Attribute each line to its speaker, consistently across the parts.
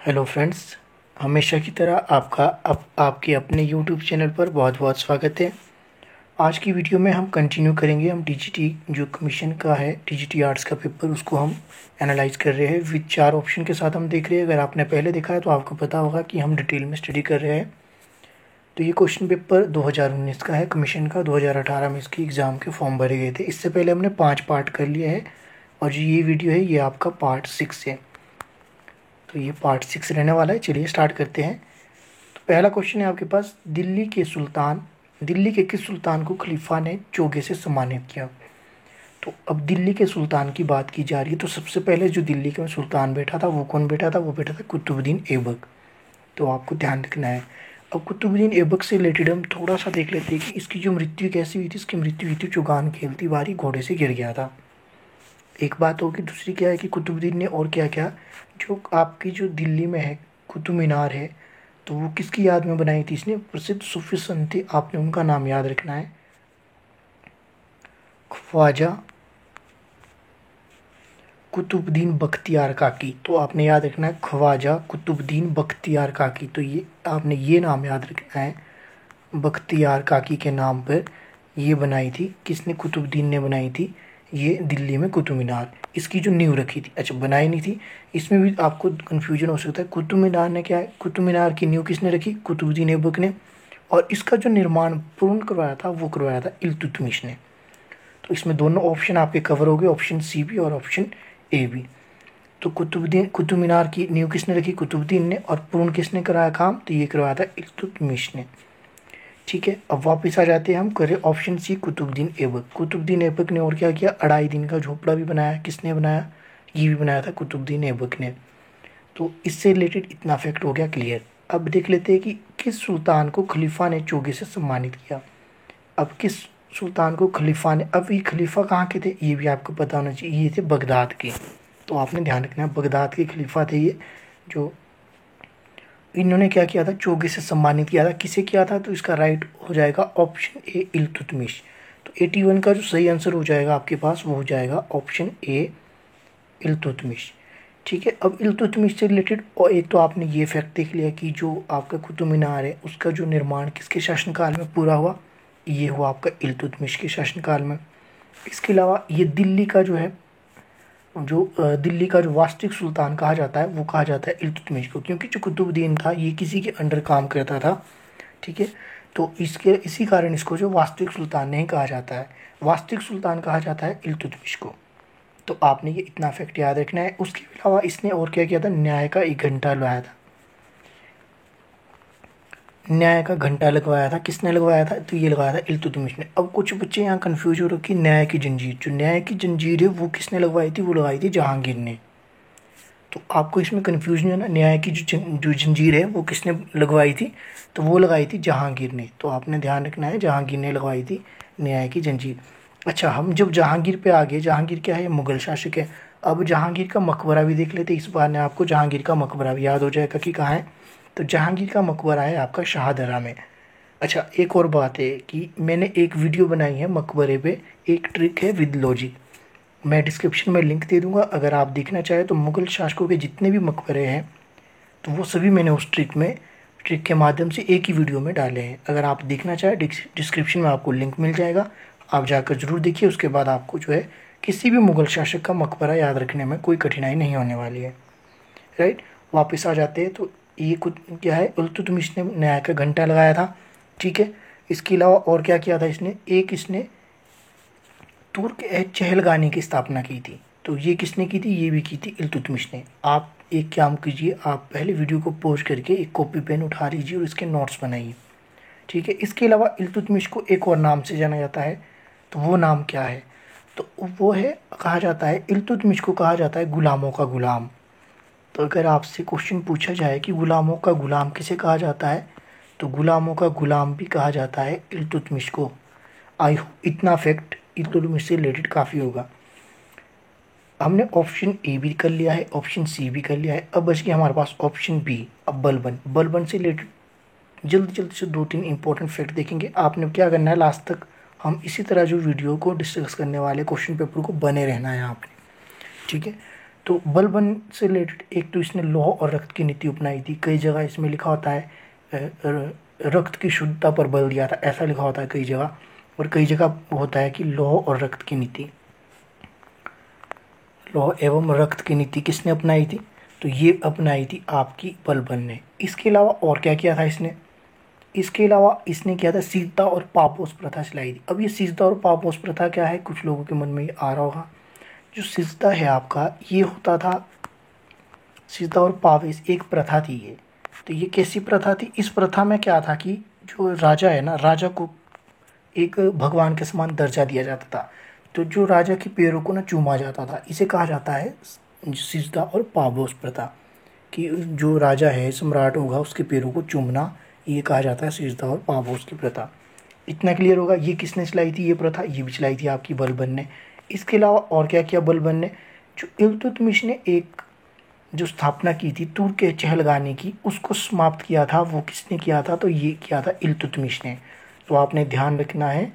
Speaker 1: Hello friends, हमेशा की तरह आपके अपने यूट्यूब चैनल पर बहुत बहुत स्वागत है। आज की वीडियो में हम कंटिन्यू करेंगे। हम टीजीटी जो कमीशन का है, टीजीटी आर्ट्स का पेपर, उसको हम एनालाइज कर रहे हैं विद 4 ऑप्शन के साथ हम देख रहे हैं। अगर आपने पहले देखा है तो आपको पता होगा कि हम डिटेल में स्टडी कर रहे हैं। तो ये क्वेश्चन पेपर 2019 का है कमीशन का। 2018 में इसके एग्ज़ाम के फॉर्म भरे गए थे। इससे पहले हमने 5 पार्ट कर लिए हैं और जो ये वीडियो है ये आपका पार्ट 6 है। तो ये पार्ट 6 रहने वाला है। चलिए स्टार्ट करते हैं। तो पहला क्वेश्चन है आपके पास, दिल्ली के किस सुल्तान को खलीफा ने चोगे से सम्मानित किया। तो अब दिल्ली के सुल्तान की बात की जा रही है। तो सबसे पहले जो दिल्ली का सुल्तान बैठा था वो कौन बैठा था? वो बैठा था कुतुबुद्दीन ऐबक। तो आपको ध्यान रखना है। अब कुतुबुद्दीन ऐबक से रिलेटेड हम थोड़ा सा देख लेते हैं कि इसकी जो मृत्यु कैसी हुई थी। इसकी मृत्यु हुई थी चुगान खेलती बारी घोड़े से गिर गया था। एक बात होगी। दूसरी क्या है कि कुतुबुद्दीन ने और क्या क्या, जो आपकी जो दिल्ली में है कुतुब मीनार है, तो वो किसकी याद में बनाई थी? इसने प्रसिद्ध सूफी संत थे, आपने उनका नाम याद रखना है, ख्वाजा कुतुबुद्दीन बख्तियार काकी। तो आपने याद रखना है ख्वाजा कुतुबुद्दीन बख्तियार काकी। तो ये आपने ये नाम याद रखना है, बख्तियार काकी के नाम पर ये बनाई थी। किसने? कुतुबुद्दीन ने बनाई थी ये दिल्ली में कुतुब मीनार। इसकी जो नींव रखी थी, अच्छा बनाई नहीं थी, इसमें भी आपको कन्फ्यूजन हो सकता है। कुतुब मीनार ने क्या है, कुतुब मीनार की नींव किसने रखी? कुतुबुद्दीन ऐबक ने। और इसका जो निर्माण पूर्ण करवाया था वो करवाया था इल्तुतमिश ने। तो इसमें दोनों ऑप्शन आपके कवर हो गए, ऑप्शन सी भी और ऑप्शन ए भी। तो कुतुब मीनार की नींव किसने रखी? कुतुबुद्दीन ने। और पूर्ण किसने कराया काम? तो ये करवाया था इल्तुतमिश ने। ठीक है, अब वापस आ जाते हैं हम, करें ऑप्शन सी कुतुबुद्दीन ऐबक। कुतुबुद्दीन ऐबक ने और क्या किया? 2.5 दिन का झोपड़ा भी बनाया। किसने बनाया? ये भी बनाया था कुतुबुद्दीन ऐबक ने। तो इससे रिलेटेड इतना फैक्ट हो गया क्लियर। अब देख लेते हैं कि किस सुल्तान को खलीफा ने चोगे से सम्मानित किया। अब किस सुल्तान को खलीफा ने, अब ये खलीफा कहाँ के थे ये भी आपको पता होना चाहिए। ये थे बगदाद के। तो आपने ध्यान रखना है, बगदाद के खलीफा थे ये, जो इन्होंने क्या किया था? चोगे से सम्मानित किया था। किसे किया था? तो इसका राइट हो जाएगा ऑप्शन ए इल्तुतमिश। तो 81 का जो सही आंसर हो जाएगा आपके पास वो हो जाएगा ऑप्शन ए इल्तुतमिश। ठीक है, अब इल्तुतमिश से रिलेटेड और एक तो आपने ये फैक्ट देख लिया कि जो आपका कुतुब मीनार है उसका जो निर्माण किसके शासनकाल में पूरा हुआ? ये हुआ आपका इल्तुतमिश के शासनकाल में। इसके अलावा ये दिल्ली का जो है, जो दिल्ली का जो वास्तविक सुल्तान कहा जाता है वो कहा जाता है इल्तुतमिश को, क्योंकि जो कुतुबुद्दीन था ये किसी के अंडर काम करता था। ठीक है, तो इसी कारण इसको जो वास्तविक सुल्तान नहीं कहा जाता है, वास्तविक सुल्तान कहा जाता है इल्तुतमिश को। तो आपने ये इतना फैक्ट याद रखना है। उसके अलावा इसने और क्या किया था? न्याय का एक घंटा लगाया था। न्याय का घंटा लगवाया था। किसने लगवाया था? तो ये लगाया था इल्तुतमिश ने। अब कुछ बच्चे यहाँ कंफ्यूज हो रखे, न्याय की जंजीर, जो न्याय की जंजीर है वो किसने लगवाई थी? वो लगाई थी जहांगीर ने। तो आपको इसमें कन्फ्यूजन है ना, न्याय की जो जंजीर है वो किसने लगवाई थी? तो वो लगाई थी जहांगीर ने। तो आपने ध्यान रखना है, जहांगीर ने लगवाई थी न्याय की जंजीर। अच्छा, हम जब जहांगीर पे आ गए, जहांगीर क्या है? मुगल शासक है। अब जहांगीर का मकबरा भी देख लेते। इस बार ने आपको जहांगीर का मकबरा भी याद हो जाएगा कि कहाँ है। तो जहांगीर का मकबरा है आपका शाहदरा में। अच्छा, एक और बात है कि मैंने एक वीडियो बनाई है मकबरे पे, एक ट्रिक है विद लॉजिक। मैं डिस्क्रिप्शन में लिंक दे दूंगा, अगर आप देखना चाहें तो मुगल शासकों के जितने भी मकबरे हैं तो वो सभी मैंने उस ट्रिक के माध्यम से एक ही वीडियो में डाले हैं। अगर आप देखना चाहें डिस्क्रिप्शन में आपको लिंक मिल जाएगा, आप जाकर ज़रूर देखिए। उसके बाद आपको जो है किसी भी मुगल शासक का मकबरा याद रखने में कोई कठिनाई नहीं होने वाली है। राइट, वापस आ जाते हैं। तो ये कुछ क्या है? इल्तुतमिश ने न्याय का घंटा लगाया था। ठीक है, इसके अलावा और क्या किया था इसने? एक इसने तुर्क ए चहलगानी की स्थापना की थी। तो ये किसने की थी? ये भी की थी इल्तुतमिश ने। आप एक काम कीजिए, आप पहले वीडियो को पॉज करके एक कॉपी पेन उठा लीजिए और इसके नोट्स बनाइए। ठीक है, इसके अलावा इल्तुतमिश को एक और नाम से जाना जाता है। तो वो नाम क्या है? तो वो है, कहा जाता है इल्तुतमिश को कहा जाता है गुलामों का गुलाम। तो अगर आपसे क्वेश्चन पूछा जाए कि गुलामों का गुलाम किसे कहा जाता है, तो गुलामों का गुलाम भी कहा जाता है इल्तुतमिश को। आई होप इतना फैक्ट इल्तुतमिश से रिलेटेड काफ़ी होगा। हमने ऑप्शन ए भी कर लिया है, ऑप्शन सी भी कर लिया है। अब बच गया हमारे पास ऑप्शन बी। अब बलबन से रिलेटेड जल्दी से 2-3 इंपॉर्टेंट फैक्ट देखेंगे। आपने क्या करना है, लास्ट तक हम इसी तरह जो वीडियो को डिस्कस करने वाले क्वेश्चन पेपर को बने रहना है आपने। ठीक है, तो बलबन से रिलेटेड एक तो इसने लौह और रक्त की नीति अपनाई थी। कई जगह इसमें लिखा होता है रक्त की शुद्धता पर बल दिया था, ऐसा लिखा होता है कई जगह, और कई जगह होता है कि लौह और रक्त की नीति। लौह एवं रक्त की नीति किसने अपनाई थी? तो ये अपनाई थी आपकी बलबन ने। इसके अलावा और क्या किया था इसने? इसके अलावा इसने किया था सीजदा और पापोस प्रथा चलाई थी। अब ये सीजदा और पापोस प्रथा क्या है, कुछ लोगों के मन में ये आ रहा होगा। जो सीजदा है आपका, ये होता था, सीजदा और पावेस एक प्रथा थी ये। तो ये कैसी प्रथा थी? इस प्रथा में क्या था कि जो राजा है ना, राजा को एक भगवान के समान दर्जा दिया जाता था। तो जो राजा के पैरों को ना चूमा जाता था, इसे कहा जाता है सिजदा और पापोस प्रथा। कि जो राजा है, सम्राट होगा, उसके पैरों को चूमना, ये कहा जाता है सिजदा और पापोस की प्रथा। इतना क्लियर होगा। ये किसने चलाई थी ये प्रथा? ये भी चलाई थी आपकी बलबन ने। इसके अलावा और क्या किया बलबन ने? जो इल्तुतमिश ने एक जो स्थापना की थी तुर्क ए चहलगानी की, उसको समाप्त किया था। वो किसने किया था? तो ये किया था इल्तुतमिश ने। तो आपने ध्यान रखना है,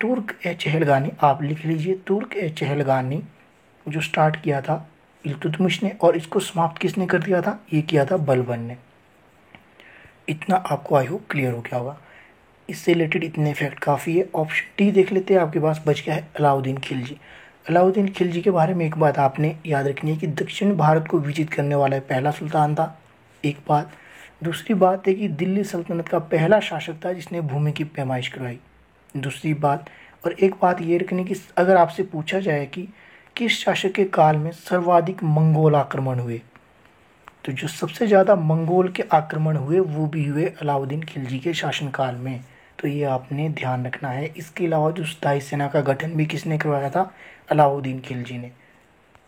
Speaker 1: तुर्क ए चहलगानी आप लिख लीजिए। तुर्क ए चहलगानी जो स्टार्ट किया था इल्तुतमिश ने, और इसको समाप्त किसने कर दिया था? ये किया था बलबन ने। इतना आपको आई होप क्लियर हो गया होगा। इससे रिलेटेड इतने फैक्ट काफ़ी है। ऑप्शन डी देख लेते हैं, आपके पास बच गया है अलाउद्दीन खिलजी। अलाउद्दीन खिलजी के बारे में एक बात आपने याद रखनी है कि दक्षिण भारत को विजित करने वाला पहला सुल्तान था, एक बात। दूसरी बात है कि दिल्ली सल्तनत का पहला शासक था जिसने भूमि की पैमाइश करवाई, दूसरी बात। और एक बात ये रखनी कि अगर आपसे पूछा जाए कि किस शासक के काल में सर्वाधिक मंगोल आक्रमण हुए, तो जो सबसे ज़्यादा मंगोल के आक्रमण हुए वो भी हुए अलाउद्दीन खिलजी के शासनकाल में। तो ये आपने ध्यान रखना है। इसके अलावा जो स्थायी सेना का गठन भी किसने करवाया था? अलाउद्दीन खिलजी ने।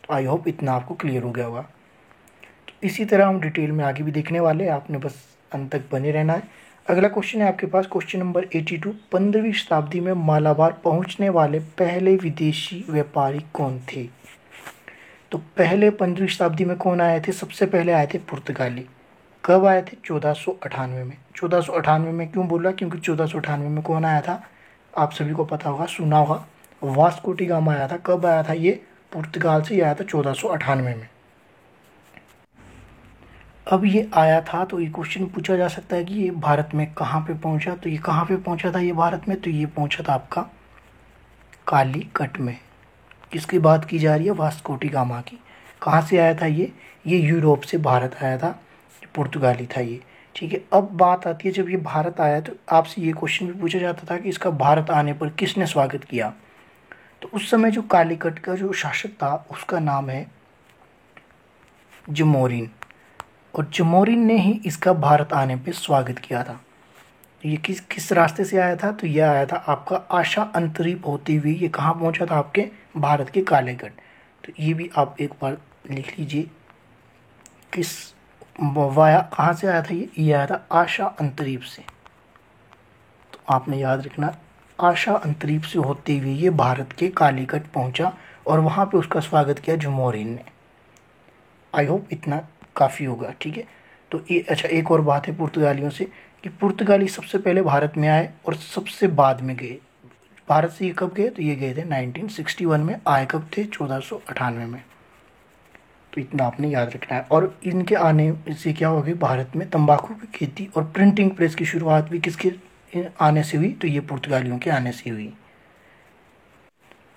Speaker 1: तो आई होप इतना आपको क्लियर हो गया होगा। तो इसी तरह हम डिटेल में आगे भी देखने वाले हैं, आपने बस अंत तक बने रहना है। अगला क्वेश्चन है आपके पास, क्वेश्चन नंबर 82। 15वीं शताब्दी में मालाबार पहुंचने वाले पहले विदेशी व्यापारी कौन थे? तो पहले 15वीं शताब्दी में कौन आए थे? सबसे पहले आए थे पुर्तगाली। कब आए थे? 1498 में। 1498 में क्यों बोला? क्योंकि 1498 में कौन आया था? आप सभी को पता होगा, सुना होगा, वास्को डी गामा आया था। कब आया था ये? पुर्तगाल से आया था 1498 में। अब ये आया था तो ये क्वेश्चन पूछा जा सकता है कि ये भारत में कहाँ पे पहुँचा? तो ये कहाँ पे पहुँचा था ये भारत में? तो ये पहुँचा था आपका कालीकट में। किसकी बात की जा रही है? वास्को डी गामा की। कहाँ से आया था ये? ये यूरोप से भारत आया था, पुर्तगाली था ये। ठीक है, अब बात आती है जब ये भारत आया तो आपसे ये क्वेश्चन भी पूछा जाता था कि इसका भारत आने पर किसने स्वागत किया? तो उस समय जो कालीकट का जो शासक था उसका नाम है जमोरिन, और जमोरिन ने ही इसका भारत आने पे स्वागत किया था। तो ये किस किस रास्ते से आया था? तो यह आया था आपका आशा अंतरीप होती हुई। ये कहाँ पहुँचा था? आपके भारत के कालीकट। तो ये भी आप एक बार लिख लीजिए, किस वाया कहाँ से आया था ये आया था आशा अंतरीप से। तो आपने याद रखना, आशा अंतरीप से होते हुए ये भारत के कालीकट पहुंचा और वहाँ पे उसका स्वागत किया जमोरिन ने। आई होप इतना काफ़ी होगा। ठीक है, तो ये अच्छा एक और बात है पुर्तगालियों से कि पुर्तगाली सबसे पहले भारत में आए और सबसे बाद में गए। भारत से ये कब गए? तो ये गए थे 1961 में। आए कब थे? 1498 में। तो इतना आपने याद रखना है। और इनके आने से क्या हो गई? भारत में तंबाकू की खेती और प्रिंटिंग प्रेस की शुरुआत भी किसके आने से हुई? तो ये पुर्तगालियों के आने से हुई।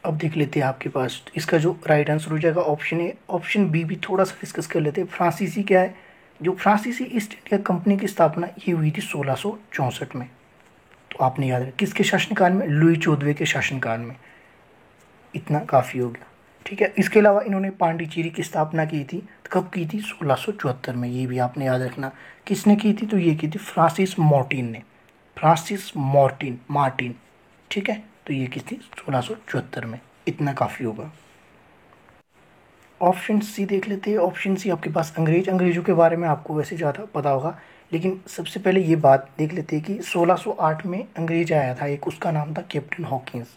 Speaker 1: अब देख लेते हैं आपके पास इसका जो राइट आंसर हो जाएगा ऑप्शन ए। ऑप्शन बी भी थोड़ा सा डिस्कस कर लेते हैं। फ्रांसीसी क्या है? जो फ्रांसीसी ईस्ट इंडिया कंपनी की स्थापना ये हुई थी 1664 में। तो आपने याद रखा किसके शासनकाल में? लुई 14वें के शासनकाल में। इतना काफ़ी हो गया। ठीक है, इसके अलावा इन्होंने पांडिचेरी की स्थापना की थी। कब की थी? 1674 में। ये भी आपने याद रखना किसने की थी? तो ये की थी फ्रांसिस मार्टिन ने। Francis Martin. ठीक है, तो ये की थी 1674 में। इतना काफ़ी होगा। ऑप्शन सी देख लेते हैं। ऑप्शन सी आपके पास अंग्रेज़ों के बारे में आपको वैसे ज़्यादा पता होगा, लेकिन सबसे पहले ये बात देख लेते हैं कि 1608 में अंग्रेज आया था एक, उसका नाम था कैप्टन हॉकिंस।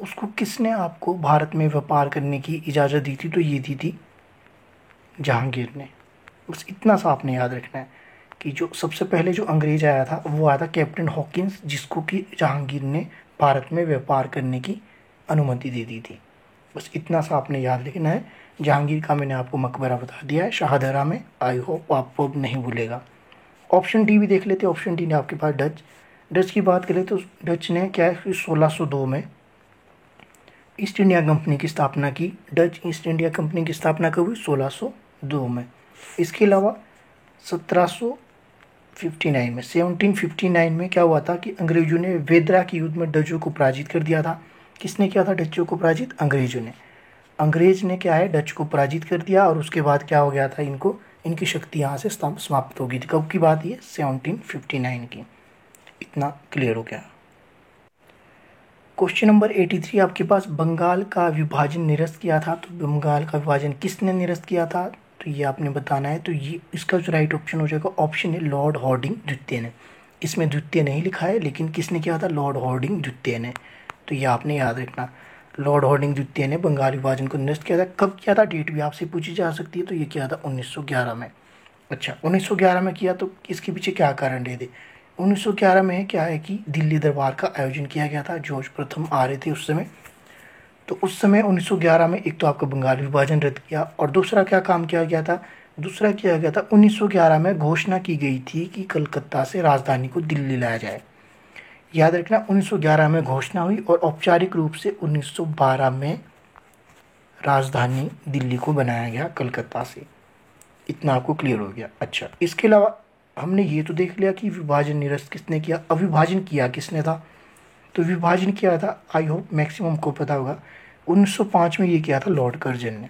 Speaker 1: उसको किसने आपको भारत में व्यापार करने की इजाज़त दी थी? तो ये दी थी जहांगीर ने। बस इतना सा आपने याद रखना है कि जो सबसे पहले जो अंग्रेज आया था वो आया था कैप्टन हॉकिंस, जिसको कि जहांगीर ने भारत में व्यापार करने की अनुमति दे दी थी। बस इतना सा आपने याद रखना है। जहांगीर का मैंने आपको मकबरा बता दिया है शाहदरा में, आई होप आपको अब नहीं भूलेगा। ऑप्शन डी भी देख लेते हैं। ऑप्शन डी ने आपके पास डच की बात करें तो डच ने क्या है कि 1602 में ईस्ट इंडिया कंपनी की स्थापना की। डच ईस्ट इंडिया कंपनी की स्थापना कब हुई? 1602 में। इसके अलावा 1759 में क्या हुआ था कि अंग्रेजों ने वेदरा के युद्ध में डचों को पराजित कर दिया था। किसने किया था डचों को पराजित? अंग्रेजों ने। अंग्रेज ने क्या है डच को पराजित कर दिया और उसके बाद क्या हो गया था, इनकी शक्ति यहाँ से समाप्त हो गई थी। कब की बात? ये 1759 की। इतना क्लियर हो गया। क्वेश्चन नंबर 83 आपके पास, बंगाल का विभाजन निरस्त किया था। तो बंगाल का विभाजन किसने निरस्त किया था? तो ये आपने बताना है। तो ये इसका जो राइट ऑप्शन हो जाएगा ऑप्शन है लॉर्ड हार्डिंग द्वितीय ने। इसमें द्वितीय नहीं लिखा है लेकिन किसने किया था? लॉर्ड हार्डिंग द्वितीय ने। तो ये आपने याद रखना, लॉर्ड हार्डिंग द्वितीय ने बंगाल विभाजन को निरस्त किया था। कब किया था? डेट भी आपसे पूछी जा सकती है। तो ये किया था 1911 में। अच्छा, 1911 में किया तो इसके पीछे क्या कारण रहे थे? 1911 में क्या है कि दिल्ली दरबार का आयोजन किया गया था। जॉर्ज प्रथम आ रहे थे उस समय। तो उस समय 1911 में एक तो आपका बंगाल विभाजन रद्द किया और दूसरा क्या काम किया गया था? दूसरा किया गया था 1911 में घोषणा की गई थी कि कलकत्ता से राजधानी को दिल्ली लाया जाए। याद रखना, 1911 में घोषणा हुई और औपचारिक रूप से 1912 में राजधानी दिल्ली को बनाया गया कलकत्ता से। इतना आपको क्लियर हो गया। अच्छा, इसके अलावा हमने ये तो देख लिया कि विभाजन निरस्त किसने किया। अविभाजन किया किसने था? तो विभाजन किया था, आई होप मैक्सिमम को पता होगा, 1905 में ये किया था लॉर्ड कर्जन ने।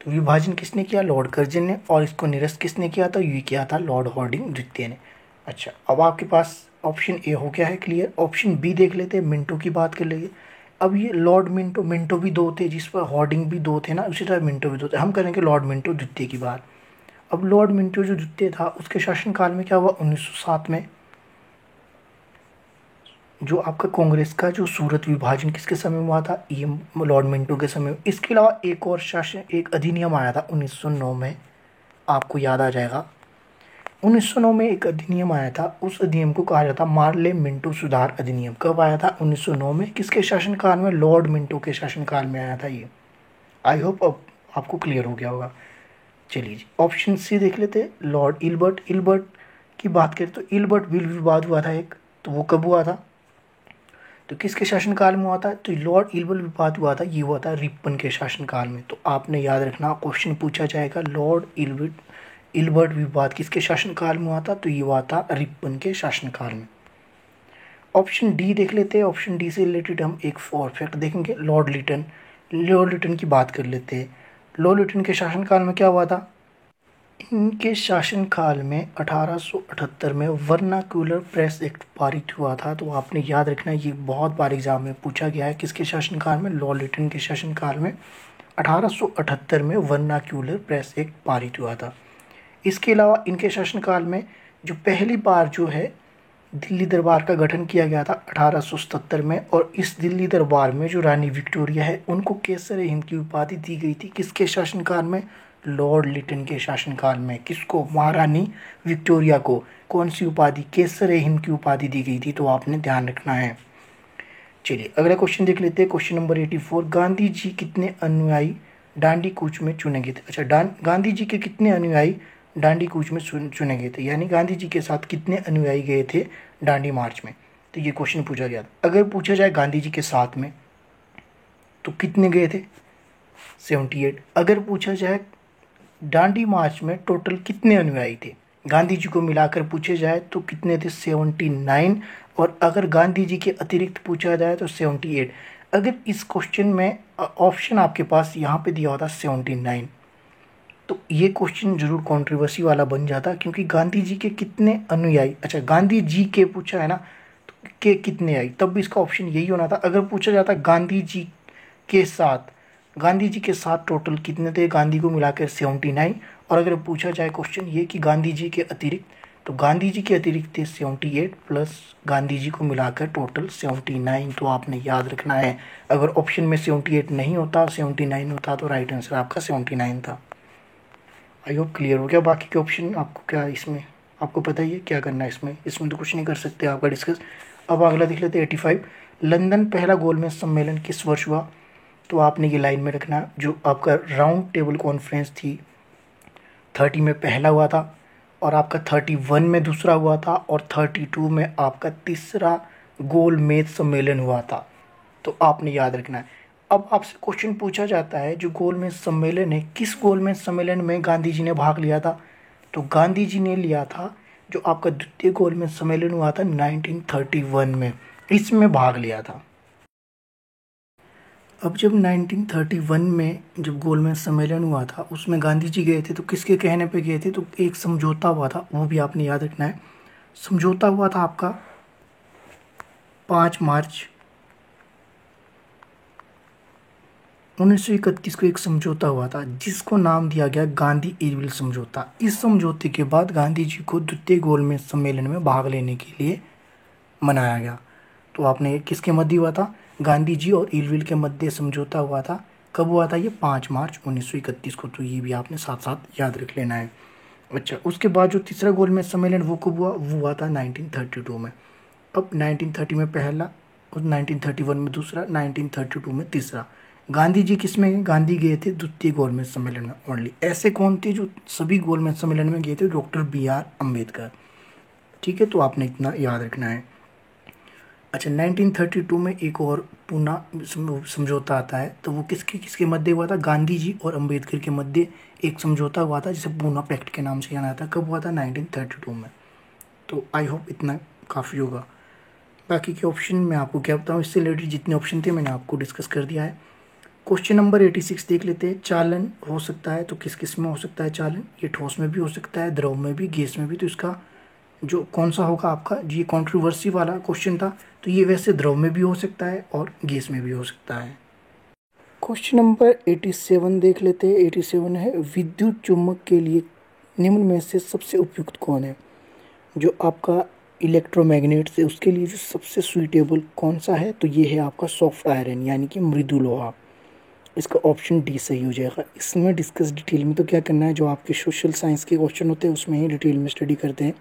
Speaker 1: तो विभाजन किसने किया? लॉर्ड कर्जन ने। और इसको निरस्त किसने किया था? ये किया था लॉर्ड हार्डिंग द्वितीय ने। अच्छा, अब आपके पास ऑप्शन ए हो गया है क्लियर। ऑप्शन बी देख लेते हैं, मिंटो की बात कर लेंगे। अब ये लॉर्ड मिंटो भी दो थे, जिस पर हार्डिंग भी दो थे ना, उसी तरह मिंटो भी दो थे। हम करेंगे लॉर्ड मिंटो द्वितीय की बात। अब लॉर्ड मिंटो जो द्वितीय था उसके शासनकाल में क्या हुआ? 1907 में जो आपका कांग्रेस का जो सूरत विभाजन किसके समय हुआ था? ये लॉर्ड मिंटो के समय। इसके अलावा एक और एक अधिनियम आया था 1909 में, आपको याद आ जाएगा। 1909 में एक अधिनियम आया था, उस अधिनियम को कहा जाता मार्ले मिंटो सुधार अधिनियम। कब आया था? 1909 में। किसके शासनकाल में? लॉर्ड मिंटो के शासनकाल में आया था ये। आई होप अब आपको क्लियर हो गया होगा। चलिए जी, ऑप्शन सी देख लेते हैं। लॉर्ड इल्बर्ट की बात करें तो इल्बर्ट बिल विवाद हुआ था एक, तो वो कब हुआ था? तो किसके शासनकाल में हुआ था? तो लॉर्ड इल्बर्ट विवाद हुआ था, ये हुआ था रिपन के शासनकाल में। तो आपने याद रखना, क्वेश्चन पूछा जाएगा लॉर्ड इल्बर्ट विवाद किसके शासनकाल में हुआ था? तो ये हुआ था रिपन के शासनकाल में। ऑप्शन डी देख लेते हैं। ऑप्शन डी से रिलेटेड हम एक और फैक्ट देखेंगे। लॉर्ड लिटन की बात कर लेते हैं। लॉर्ड लिटन के शासनकाल में क्या हुआ था? इनके शासनकाल में 1878 में वर्नाक्यूलर प्रेस एक्ट पारित हुआ था। तो आपने याद रखना, ये बहुत बार एग्जाम में पूछा गया है। किसके शासनकाल में? लॉर्ड लिटन के शासनकाल में 1878 में वर्नाक्यूलर प्रेस एक्ट पारित हुआ था। इसके अलावा इनके शासनकाल में जो पहली बार जो है दिल्ली दरबार का गठन किया गया था 1877 में। और इस दिल्ली दरबार में जो रानी विक्टोरिया है उनको केसर हिंद की उपाधि दी गई थी। किसके शासनकाल में? लॉर्ड लिटन के शासनकाल में। किसको? महारानी विक्टोरिया को कौन सी उपाधि? केसर हिंद की उपाधि दी गई थी। तो आपने ध्यान रखना है। चलिए अगला क्वेश्चन देख लेते हैं। क्वेश्चन नंबर 84, गांधी जी कितने अनुयायी डांडी कूच में चुने गए थे? अच्छा, गांधी जी के कितने अनुयायी डांडी कूच में चुने गए थे, यानी गांधी जी के साथ कितने अनुयायी गए थे डांडी मार्च में? तो ये क्वेश्चन पूछा गया था। अगर पूछा जाए गांधी जी के साथ में तो कितने गए थे? 78। अगर पूछा जाए डांडी मार्च में टोटल कितने अनुयायी थे गांधी जी को मिलाकर पूछे जाए तो कितने थे? 79। और अगर गांधी जी के अतिरिक्त पूछा जाए तो 78। अगर इस क्वेश्चन में ऑप्शन आपके पास यहाँ पे दिया होता 79 तो ये क्वेश्चन जरूर कंट्रोवर्सी वाला बन जाता, क्योंकि गांधी जी के कितने अनुयायी, अच्छा गांधी जी के पूछा है ना, तो के कितने आई, तब भी इसका ऑप्शन यही होना था। अगर पूछा जाता गांधी जी के साथ, गांधी जी के साथ टोटल कितने थे, गांधी को मिलाकर 79। और अगर पूछा जाए क्वेश्चन ये कि गांधी जी के अतिरिक्त, तो गांधी जी के अतिरिक्त थे 78 प्लस गांधी जी को मिलाकर टोटल 79। तो आपने याद रखना है, अगर ऑप्शन में 78 नहीं होता 79 होता तो राइट आंसर आपका 79 था। आई होप क्लियर हो गया। बाकी के ऑप्शन आपको क्या इसमें आपको पता ही है क्या करना है। इसमें तो कुछ नहीं कर सकते आपका डिस्कस। अब अगला देख लेते हैं 85, लंदन पहला गोलमेज सम्मेलन किस वर्ष हुआ? तो आपने ये लाइन में रखना, जो आपका राउंड टेबल कॉन्फ्रेंस थी 30 में पहला हुआ था, और आपका 31 में दूसरा हुआ था, और 32 में आपका तीसरा गोलमेज सम्मेलन हुआ था। तो आपने याद रखना है। अब आपसे क्वेश्चन पूछा जाता है, जो गोलमेज सम्मेलन है, किस गोलमेज सम्मेलन में गांधी जी ने भाग लिया था? तो गांधी जी ने लिया था जो आपका द्वितीय गोलमेज सम्मेलन हुआ था 1931 में, इसमें भाग लिया था। अब जब 1931 में जब गोलमेज सम्मेलन हुआ था, उसमें गांधी जी गए थे, तो किसके कहने पे गए थे? तो एक समझौता हुआ था, वो भी आपने याद रखना है। समझौता हुआ था आपका 5 मार्च 1931 को एक समझौता हुआ था, जिसको नाम दिया गया गांधी इरविल समझौता। इस समझौते के बाद गांधी जी को द्वितीय गोलमेज सम्मेलन में भाग लेने के लिए मनाया गया। तो आपने किसके मध्य हुआ था? गांधी जी और इरविल के मध्य समझौता हुआ था। कब हुआ था? ये 5 मार्च 1931 को। तो ये भी आपने साथ साथ याद रख लेना है। अच्छा, उसके बाद जो तीसरा गोलमेज सम्मेलन वो कब हुआ? वो हुआ था 1932 में। अब 1930 में पहला, और 1931 में दूसरा, 1932 में तीसरा। गांधी जी किस में? गांधी गए थे द्वितीय गोलमेज सम्मेलन में ओनली। ऐसे कौन थे जो सभी गोलमेज सम्मेलन में गए थे? Doctor BR Ambedkar. ठीक है, तो आपने इतना याद रखना है। अच्छा, 1932 में एक और पूना समझौता आता है, तो वो किसके किसके मध्य हुआ था? गांधी जी और अम्बेडकर के मध्य एक समझौता हुआ था, जिसे पूना पैक्ट के नाम से जाना जाता है। कब हुआ था? 1932 में। तो आई होप इतना काफ़ी होगा। बाकी के ऑप्शन मैं आपको क्या बताऊँ, इससे रिलेटेड जितने ऑप्शन थे मैंने आपको डिस्कस कर दिया है। क्वेश्चन नंबर 86 देख लेते हैं। चालन हो सकता है, तो किस किस में हो सकता है चालन? ये ठोस में भी हो सकता है, द्रव में भी, गैस में भी। तो इसका जो कौन सा होगा आपका? ये कंट्रोवर्सी वाला क्वेश्चन था, तो ये वैसे द्रव में भी हो सकता है और गैस में भी हो सकता है। क्वेश्चन नंबर 87 देख लेते हैं। 87 है, विद्युत चुम्बक के लिए निम्न में से सबसे उपयुक्त कौन है? जो आपका इलेक्ट्रोमैग्नेट से उसके लिए जो सबसे सुइटेबल कौन सा है? तो ये है आपका सॉफ्ट आयरन, यानी कि मृदु लोहा। इसका ऑप्शन डी सही हो जाएगा। इसमें डिस्कस डिटेल में तो क्या करना है, जो आपके सोशल साइंस के क्वेश्चन होते हैं उसमें ही डिटेल में स्टडी करते हैं।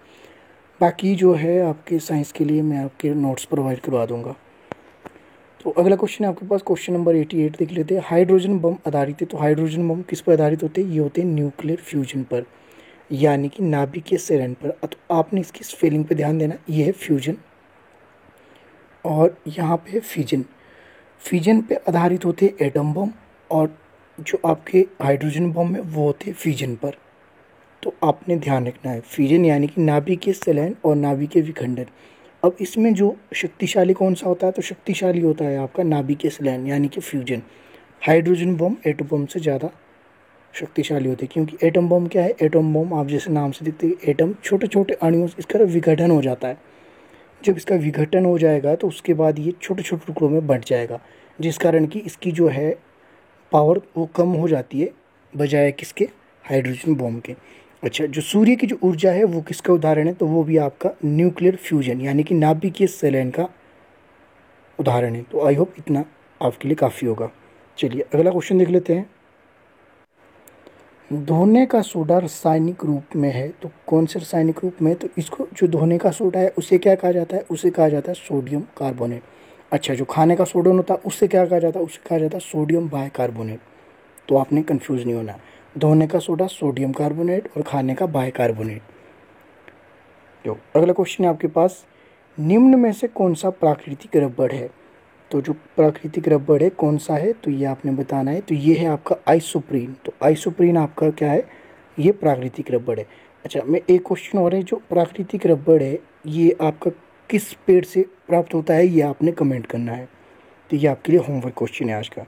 Speaker 1: बाकी जो है आपके साइंस के लिए मैं आपके नोट्स प्रोवाइड करवा दूंगा। तो अगला क्वेश्चन है आपके पास, क्वेश्चन नंबर 88 देख लेते हैं। हाइड्रोजन बम आधारित है, तो हाइड्रोजन बम किस पर आधारित होते हैं? ये होते हैं न्यूक्लियर फ्यूजन पर, यानी कि नाभिकीय संचरण पर। तो आपने इसकी स्पेलिंग पे ध्यान देना, ये है फ्यूजन और यहाँ पे है फिजन। फिजन पे आधारित होते हैं एटम बम, और जो आपके हाइड्रोजन बम है वो होते हैं फिजन पर। तो आपने ध्यान रखना है, फिजन यानी कि नाभिकीय संचलन और नाभिकीय विखंडन। अब इसमें जो शक्तिशाली कौन सा होता है? तो शक्तिशाली होता है आपका नाभिकीय संचलन यानी कि fusion. Hydrogen bomb atom bomb से ज़्यादा शक्तिशाली होते हैं, क्योंकि एटम बम क्या है? एटम बम आप जैसे नाम से दिखते हैं, एटम छोटे छोटे अणुओं से इसका विघटन हो जाता है। जब इसका विघटन हो जाएगा तो उसके बाद ये छोटे छोटे टुकड़ों में बंट जाएगा, जिस कारण कि इसकी जो है पावर वो कम हो जाती है बजाय किसके? हाइड्रोजन बम के। अच्छा, जो सूर्य की जो ऊर्जा है वो किसका उदाहरण है? तो वो भी आपका न्यूक्लियर फ्यूजन यानी कि नाभिकीय संचलन का उदाहरण है। तो आई होप इतना आपके लिए काफ़ी होगा। चलिए अगला क्वेश्चन देख लेते हैं। धोने का सोडा रासायनिक रूप में है, तो कौन से रासायनिक रूप में? तो इसको जो धोने का सोडा है उसे क्या कहा जाता है? उसे कहा जाता है सोडियम कार्बोनेट। अच्छा, जो खाने का सोडा होता है उससे क्या कहा जाता है? उसे कहा जाता है सोडियम बाइकार्बोनेट। तो आपने कंफ्यूज नहीं होना, धोने का सोडा सोडियम कार्बोनेट और खाने का बाइकार्बोनेट। जो अगला क्वेश्चन है आपके पास, निम्न में से कौन सा प्राकृतिक रबड़ है? तो जो प्राकृतिक रबड़ है कौन सा है? तो ये आपने बताना है। तो ये है आपका आइसोप्रीन। तो आइसोप्रीन आपका क्या है? ये प्राकृतिक रबड़ है। अच्छा, मैं एक क्वेश्चन और है, जो प्राकृतिक रबड़ है ये आपका किस पेड़ से प्राप्त होता है? ये आपने कमेंट करना है। तो ये आपके लिए होमवर्क क्वेश्चन है आज का।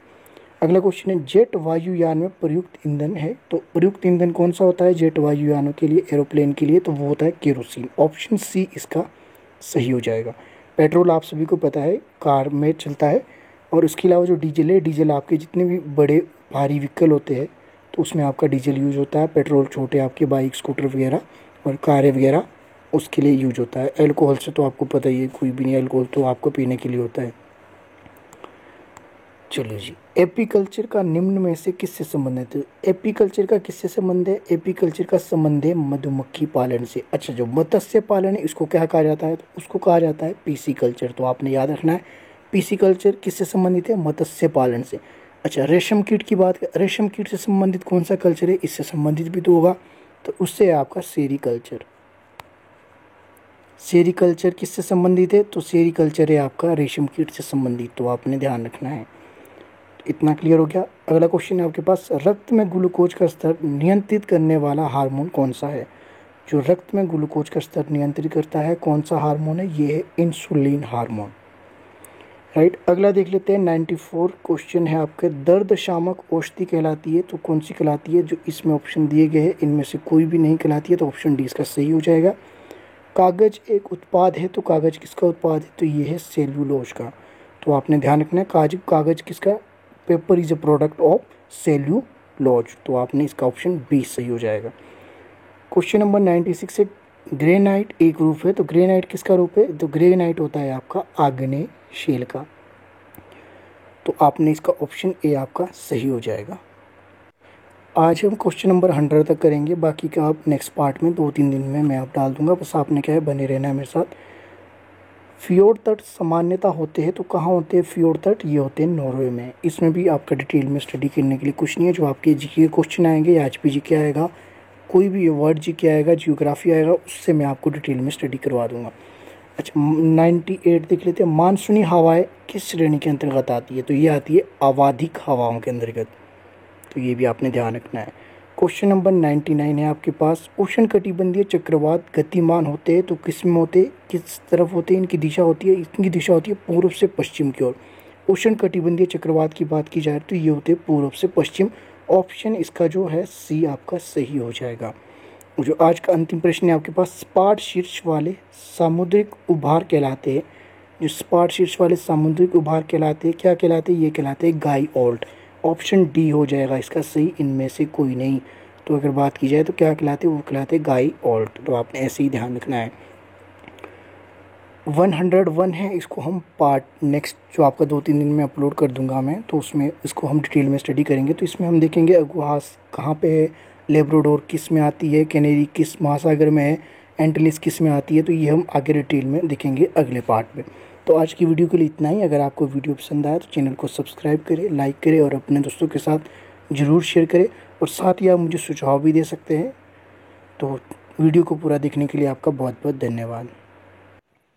Speaker 1: अगला क्वेश्चन है, जेट वायुयान में प्रयुक्त ईंधन है, तो प्रयुक्त ईंधन कौन सा होता है जेट वायुयानों के लिए, एरोप्लेन के लिए? तो वो होता है केरोसिन। ऑप्शन सी इसका सही हो जाएगा। पेट्रोल आप सभी को पता है कार में चलता है, और उसके अलावा जो डीजल है, डीजल आपके जितने भी बड़े भारी व्हीकल होते हैं तो उसमें आपका डीजल यूज होता है। पेट्रोल छोटे आपके बाइक स्कूटर वगैरह और कारें वगैरह उसके लिए यूज होता है। अल्कोहल से तो आपको पता ही है, कोई भी नहीं, अल्कोहल तो आपको पीने के लिए होता है। चलिए जी, एपीकल्चर का निम्न में से किससे संबंधित है? एपीकल्चर का किससे संबंध है? एपीकल्चर का संबंध है मधुमक्खी पालन से। अच्छा, जो मत्स्य पालन है इसको क्या कहा जाता है? तो उसको कहा जाता है पीसी कल्चर। तो आपने याद रखना है, पीसी कल्चर किससे संबंधित है? मत्स्य पालन से। अच्छा, रेशम कीट की बात करें, रेशम कीट से संबंधित कौन सा कल्चर है, इससे संबंधित भी तो होगा, तो उससे है आपका सेरीकल्चर। सेरीकल्चर किससे संबंधित है, तो सेरीकल्चर है आपका रेशम कीट से संबंधित, तो आपने ध्यान रखना है। इतना क्लियर हो गया। अगला क्वेश्चन है आपके पास, रक्त में ग्लूकोज का स्तर नियंत्रित करने वाला हार्मोन कौन सा है। जो रक्त में ग्लूकोज का स्तर नियंत्रित करता है, कौन सा हार्मोन है, ये है इंसुलिन हार्मोन। राइट, अगला देख लेते हैं 94 क्वेश्चन है आपके, दर्द शामक औषधि कहलाती है, तो कौन सी कहलाती है। जो इसमें ऑप्शन दिए गए हैं इनमें से कोई भी नहीं कहलाती है, तो ऑप्शन डी इसका सही हो जाएगा। कागज एक उत्पाद है, तो कागज किसका उत्पाद है, तो ये है सेल्यूलोज का। तो आपने ध्यान रखना है, कागज किसका, paper is a product of cellulose, तो आपने इसका ऑप्शन बी सही हो जाएगा। क्वेश्चन नंबर 96 है, ग्रेनाइट एक रूप है, तो ग्रेनाइट किसका रूप है, तो ग्रेनाइट होता है आपका आग्नेय शिला का, तो आपने इसका ऑप्शन ए आपका सही हो जाएगा। आज हम क्वेश्चन नंबर 100 तक करेंगे, बाकी का आप नेक्स्ट पार्ट में 2-3 दिन में मैं आप डाल दूंगा, बस आपने क्या है बने रहना है मेरे साथ। फ्योर्ड तट सामान्यता होते हैं, तो कहाँ होते हैं फ्योर्ड तट, ये होते हैं नॉर्वे में। इसमें भी आपका डिटेल में स्टडी करने के लिए कुछ नहीं है, जो आपके जीके क्वेश्चन आएंगे या एचपी जीके आएगा, कोई भी वर्ड जीके आएगा, जियोग्राफी आएगा, उससे मैं आपको डिटेल में स्टडी करवा दूंगा। अच्छा, 98 देख लेते हैं, मानसूनी हवाएं किस श्रेणी के अंतर्गत आती है, तो ये आती है अवाधिक हवाओं के अंतर्गत, तो ये भी आपने ध्यान रखना है। क्वेश्चन नंबर 99 है आपके पास, उष्णकटिबंधीय चक्रवात गतिमान होते हैं, तो किस में होते, किस तरफ होते हैं, इनकी दिशा होती है, इनकी दिशा होती है पूर्व से पश्चिम की ओर। उष्णकटिबंधीय चक्रवात की बात की जाए तो ये होते हैं पूर्व से पश्चिम, ऑप्शन इसका जो है सी आपका सही हो जाएगा। जो आज का अंतिम प्रश्न है आपके पास, सपाट शीर्ष वाले सामुद्रिक उभार कहलाते हैं। जो सपाट शीर्ष वाले सामुद्रिक उभार कहलाते हैं, क्या कहलाते हैं, ये कहलाते हैं गाइओल्ट, ऑप्शन डी हो जाएगा इसका सही, इनमें से कोई नहीं। तो अगर बात की जाए तो क्या कहलाते हैं, वो कहलाते हैं गाइओल्ट, तो आपने ऐसे ही ध्यान रखना है। 101 है, इसको हम पार्ट नेक्स्ट जो आपका 2-3 दिन में अपलोड कर दूंगा मैं, तो उसमें इसको हम डिटेल में स्टडी करेंगे। तो इसमें हम देखेंगे अगुहास कहाँ पे है, लेब्राडोर किस में आती है, कैनेरी किस महासागर में है, एंटिलिस किस में आती है, तो ये हम आगे डिटेल में देखेंगे अगले पार्ट में। तो आज की वीडियो के लिए इतना ही। अगर आपको वीडियो पसंद आया तो चैनल को सब्सक्राइब करें, लाइक करें और अपने दोस्तों के साथ ज़रूर शेयर करें, और साथ ही आप मुझे सुझाव भी दे सकते हैं। तो वीडियो को पूरा देखने के लिए आपका बहुत बहुत धन्यवाद।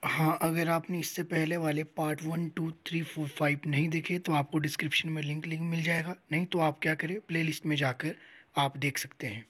Speaker 1: हाँ, अगर आपने इससे पहले वाले पार्ट 1, 2, 3, 4, 5 नहीं देखे तो आपको डिस्क्रिप्शन में लिंक मिल जाएगा, नहीं तो आप क्या करें, प्लेलिस्ट में जाकर आप देख सकते हैं।